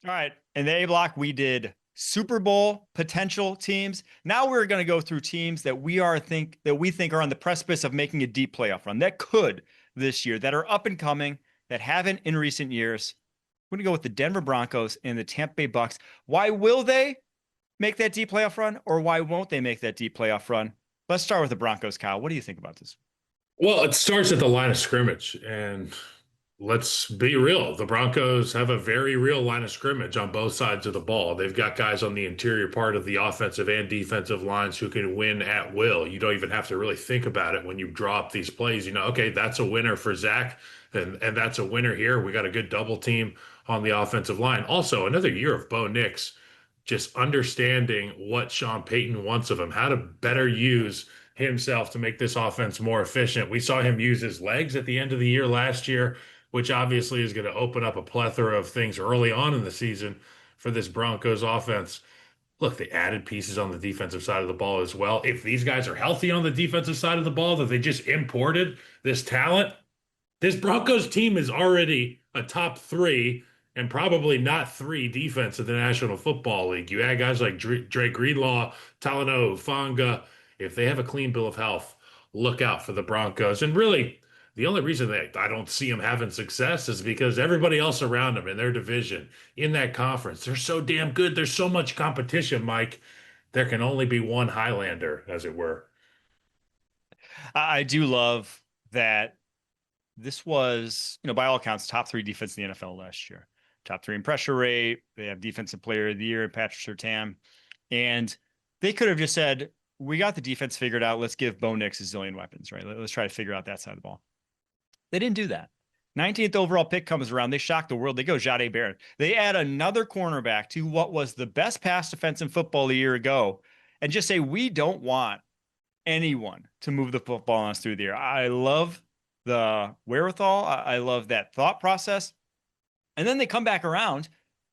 All right. In the A block, we did Super Bowl potential teams. Now we're going to go through teams that we think are on the precipice of making a deep playoff run that could this year, that are up and coming, that haven't in recent years. We're going to go with the Denver Broncos and the Tampa Bay Bucks. Why will they make that deep playoff run, or why won't they make that deep playoff run? Let's start with the Broncos, Kyle. What do you think about this? Well, it starts at the line of scrimmage, and let's be real. The Broncos have a very real line of scrimmage on both sides of the ball. They've got guys on the interior part of the offensive and defensive lines who can win at will. You don't even have to really think about it when you draw up these plays. You know, okay, that's a winner for Zach, and that's a winner here. We got a good double team on the offensive line. Also, another year of Bo Nix just understanding what Sean Payton wants of him, how to better use himself to make this offense more efficient. We saw him use his legs at the end of the year last year, which obviously is going to open up a plethora of things early on in the season for this Broncos offense. Look, they added pieces on the defensive side of the ball as well. If these guys are healthy on the defensive side of the ball, that they just imported this talent, this Broncos team is already a top three and probably not three defense in the National Football League. You add guys like Drake Greenlaw, Talanoa Hufanga. If they have a clean bill of health, look out for the Broncos. And really, the only reason that I don't see them having success is because everybody else around them in their division, in that conference, they're so damn good. There's so much competition, Mike. There can only be one Highlander, as it were. I do love that this was, by all accounts, top three defense in the NFL last year. Top three in pressure rate. They have defensive player of the year, Patrick Surtain. And they could have just said, we got the defense figured out. Let's give Bo Nix a zillion weapons, right? Let's try to figure out that side of the ball. They didn't do that. 19th overall pick comes around. They shock the world. They go Jahdae Barron. They add another cornerback to what was the best pass defense in football a year ago and just say, we don't want anyone to move the football on us through the air. I love the wherewithal. I love that thought process. And then they come back around.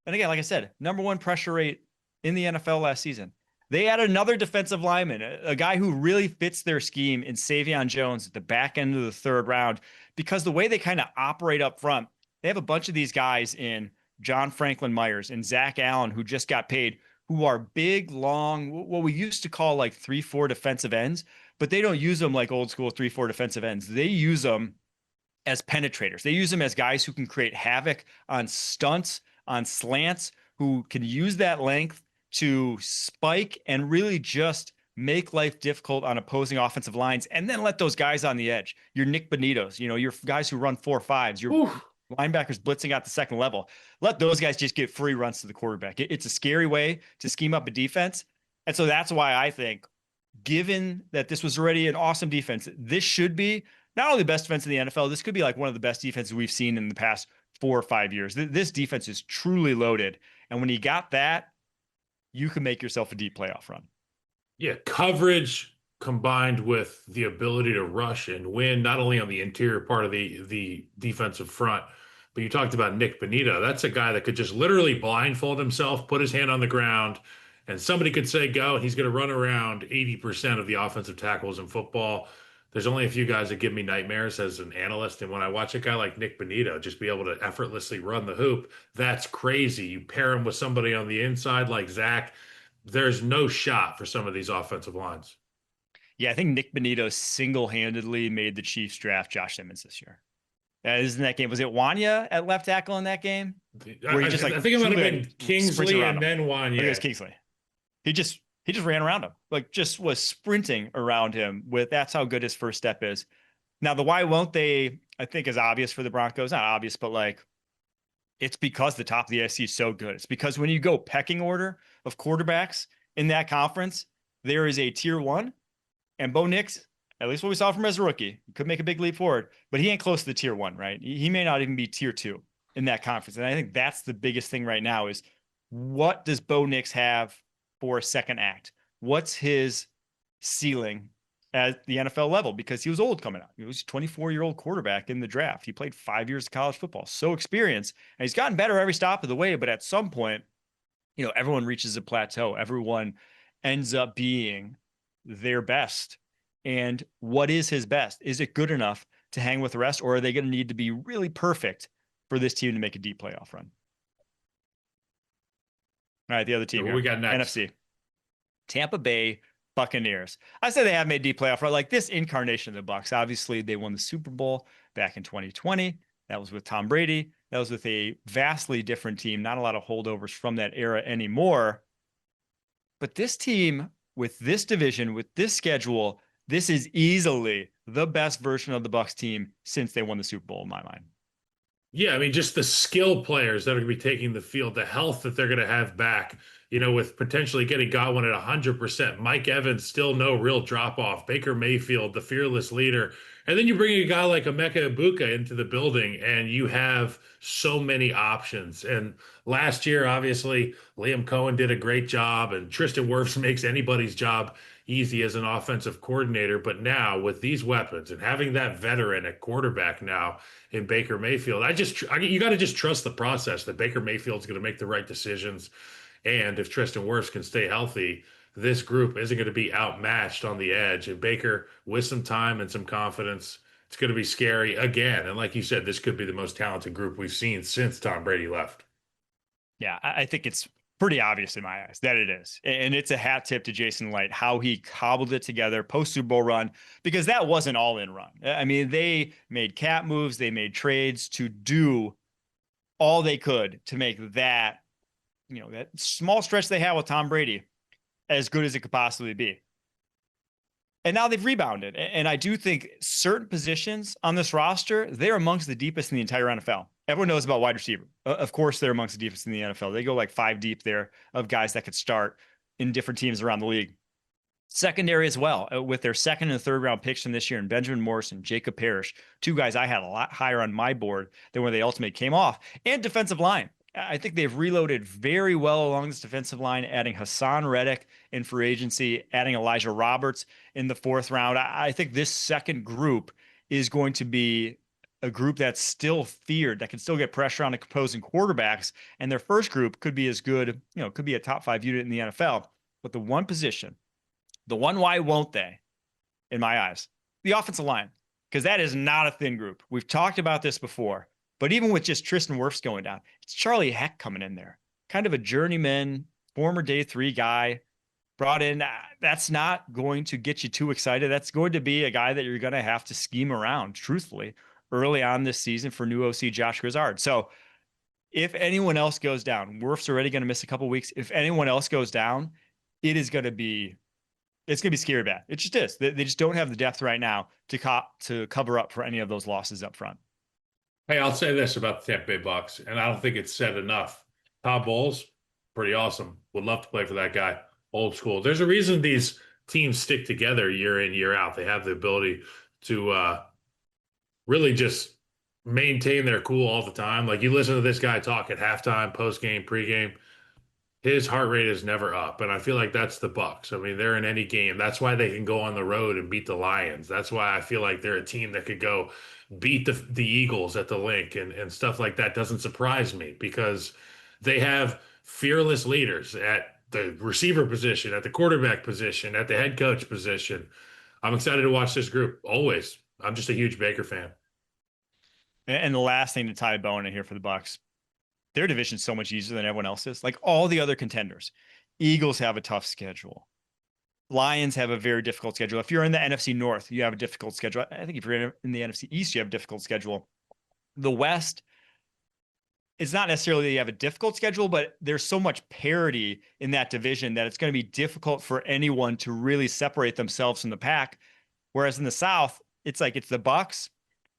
And again, like I said, number one pressure rate in the NFL last season. They add another defensive lineman, a guy who really fits their scheme in Savion Jones at the back end of the third round, because the way they kind of operate up front, they have a bunch of these guys in John Franklin Myers and Zach Allen, who just got paid, who are big, long, what we used to call like 3-4 defensive ends, but they don't use them like old school 3-4 defensive ends. They use them as penetrators. They use them as guys who can create havoc on stunts, on slants, who can use that length to spike and really just make life difficult on opposing offensive lines, and then let those guys on the edge, your Nick Bonitos, your guys who run 4.5s, your Oof. linebackers blitzing at the second level, let those guys just get free runs to the quarterback. It's a scary way to scheme up a defense. And so that's why I think, given that this was already an awesome defense, this should be not only the best defense in the NFL, this could be like one of the best defenses we've seen in the past 4 or 5 years. This defense is truly loaded. And when you got that, you can make yourself a deep playoff run. Yeah, coverage combined with the ability to rush and win, not only on the interior part of the defensive front, but you talked about Nick Bonito. That's a guy that could just literally blindfold himself, put his hand on the ground, and somebody could say go, and he's going to run around 80% of the offensive tackles in football. There's only a few guys that give me nightmares as an analyst. And when I watch a guy like Nick Bonito just be able to effortlessly run the hoop, that's crazy. You pair him with somebody on the inside like Zach, there's no shot for some of these offensive lines. Yeah, I think Nick Bonito single-handedly made the Chiefs draft Josh Simmons this year. Isn't that game? Was it Wanya at left tackle in that game? Where he just I think it might have been Kingsley and then I think it Wanya. was Kingsley. He just ran around him, like just was sprinting around him that's how good his first step is. Now, the why won't they, I think, is obvious for the Broncos. Not obvious, but like, it's because the top of the SEC is so good. It's because when you go pecking order of quarterbacks in that conference, there is a tier one, and Bo Nix, at least what we saw from him as a rookie, he could make a big leap forward, but he ain't close to the tier one, right? He may not even be tier two in that conference. And I think that's the biggest thing right now is, what does Bo Nix have for a second act? What's his ceiling at the NFL level? Because he was old coming out. He was a 24-year-old quarterback in the draft. He played 5 years of college football, so experienced, and he's gotten better every stop of the way. But at some point, everyone reaches a plateau. Everyone ends up being their best. And what is his best? Is it good enough to hang with the rest, or are they going to need to be really perfect for this team to make a deep playoff run? All right, the other So team what we here, got next? NFC, Tampa Bay Buccaneers. I say they have made deep playoff run. Like this incarnation of the Bucks. Obviously, they won the Super Bowl back in 2020. That was with Tom Brady. That was with a vastly different team. Not a lot of holdovers from that era anymore. But this team, with this division, with this schedule, this is easily the best version of the Bucks team since they won the Super Bowl in my mind. Yeah, I mean, just the skill players that are going to be taking the field, the health that they're going to have back, with potentially getting Godwin at 100%. Mike Evans, still no real drop off. Baker Mayfield, the fearless leader. And then you bring a guy like Emeka Ibuka into the building, and you have so many options. And last year, obviously, Liam Cohen did a great job, and Tristan Wirfs makes anybody's job easy as an offensive coordinator. But now, with these weapons and having that veteran at quarterback now, in Baker Mayfield. You got to just trust the process that Baker Mayfield's going to make the right decisions. And if Tristan Wirfs can stay healthy, this group isn't going to be outmatched on the edge. And Baker, with some time and some confidence, it's going to be scary again. And like you said, this could be the most talented group we've seen since Tom Brady left. Yeah, I think it's pretty obvious in my eyes that it is. And it's a hat tip to Jason Light, how he cobbled it together post Super Bowl run, because that wasn't all in run. I mean, they made cap moves, they made trades to do all they could to make that, that small stretch they had with Tom Brady as good as it could possibly be. And now they've rebounded. And I do think certain positions on this roster, they're amongst the deepest in the entire NFL. Everyone knows about wide receiver. Of course, they're amongst the deepest in the NFL. They go like 5 deep there of guys that could start in different teams around the league. Secondary as well, with their second and third round picks from this year, and Benjamin Morrison, Jacob Parrish, 2 guys I had a lot higher on my board than where they ultimately came off, and defensive line. I think they've reloaded very well along this defensive line, adding Hassan Reddick in free agency, adding Elijah Roberts in the 4th round. I think this second group is going to be a group that's still feared, that can still get pressure on opposing quarterbacks. And their first group could be as good, could be a top 5 unit in the NFL. But the one position, the one why won't they, in my eyes, the offensive line, because that is not a thin group. We've talked about this before. But even with just Tristan Wirfs going down, it's Charlie Heck coming in there. Kind of a journeyman, former day 3 guy brought in. That's not going to get you too excited. That's going to be a guy that you're going to have to scheme around, truthfully, early on this season for new OC Josh Grizzard. So if anyone else goes down, Wirfs already going to miss a couple weeks. If anyone else goes down, it's going to be scary bad. It just is. They just don't have the depth right now to cover up for any of those losses up front. Hey, I'll say this about the Tampa Bay Bucks, and I don't think it's said enough. Todd Bowles, pretty awesome. Would love to play for that guy. Old school. There's a reason these teams stick together year in, year out. They have the ability to really just maintain their cool all the time. Like you listen to this guy talk at halftime, post game, pregame. His heart rate is never up, and I feel like that's the Bucks. I mean, they're in any game. That's why they can go on the road and beat the Lions. That's why I feel like they're a team that could go beat the Eagles at the link and stuff like that. Doesn't surprise me because they have fearless leaders at the receiver position, at the quarterback position, at the head coach position. I'm excited to watch this group always. I'm just a huge Baker fan. And the last thing to tie a bow in here for the Bucks, their division's so much easier than everyone else's. Like all the other contenders, Eagles have a tough schedule. Lions have a very difficult schedule. If you're in the NFC North, you have a difficult schedule. I think if you're in the NFC East, you have a difficult schedule. The West, it's not necessarily that you have a difficult schedule, but there's so much parity in that division that it's going to be difficult for anyone to really separate themselves from the pack. Whereas in the South, it's like it's the Bucks,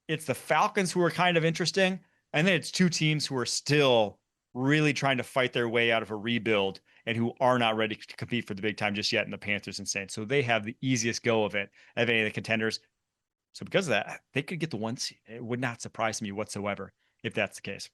it's the Falcons who are kind of interesting, and then it's 2 teams who are still really trying to fight their way out of a rebuild and who are not ready to compete for the big time just yet in the Panthers and Saints. So they have the easiest go of it of any of the contenders. So because of that, they could get the 1 seed. It would not surprise me whatsoever if that's the case.